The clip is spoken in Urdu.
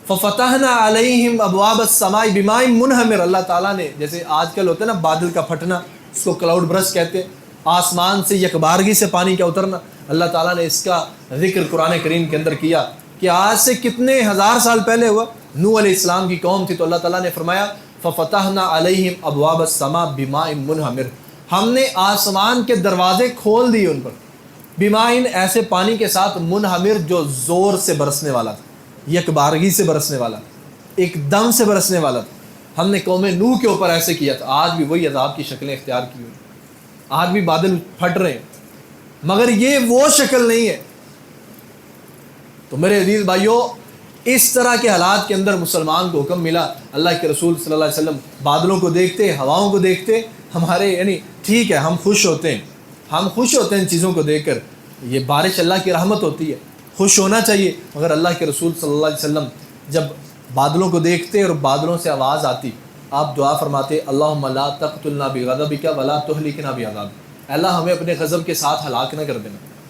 ففتحنا علیہم ابواب السماء بماء منہمر، اللہ تعالیٰ نے جیسے آج کل ہوتا ہے نا بادل کا پھٹنا، اس کو کلاؤڈ برسٹ کہتے ہیں، آسمان سے یکبارگی سے پانی کا اترنا، اللہ تعالیٰ نے اس کا ذکر قرآن کریم کے اندر کیا کہ آج سے کتنے ہزار سال پہلے ہوا۔ نوح علیہ السلام کی قوم تھی تو اللہ تعالیٰ نے فرمایا ففتحنا علیہم ابواب السماء بماء منہمر، ہم نے آسمان کے دروازے کھول دیے ان پر، بماء ایسے پانی کے ساتھ، منہمر جو زور سے برسنے والا تھا، یک بارگی سے برسنے والا، ایک دم سے برسنے والا تھا۔ ہم نے قوم نوح کے اوپر ایسے کیا تھا۔ آج بھی وہی عذاب کی شکلیں اختیار کی ہوئی، آج بھی بادل پھٹ رہے ہیں، مگر یہ وہ شکل نہیں ہے۔ تو میرے عزیز بھائیوں، اس طرح کے حالات کے اندر مسلمان کو حکم ملا، اللہ کے رسول صلی اللہ علیہ وسلم بادلوں کو دیکھتے، ہواؤں کو دیکھتے، ہمارے یعنی ٹھیک ہے ہم خوش ہوتے ہیں، ہم خوش ہوتے ہیں ان چیزوں کو دیکھ کر، یہ بارش اللہ کی رحمت ہوتی ہے، خوش ہونا چاہیے، مگر اللہ کے رسول صلی اللہ علیہ وسلم جب بادلوں کو دیکھتے اور بادلوں سے آواز آتی، آپ دعا فرماتے اللہم لا تقتلنا بغضبک ولا تہلکنا بعذابک، اللہ ہمیں اپنے غضب کے ساتھ ہلاک نہ کر دینا،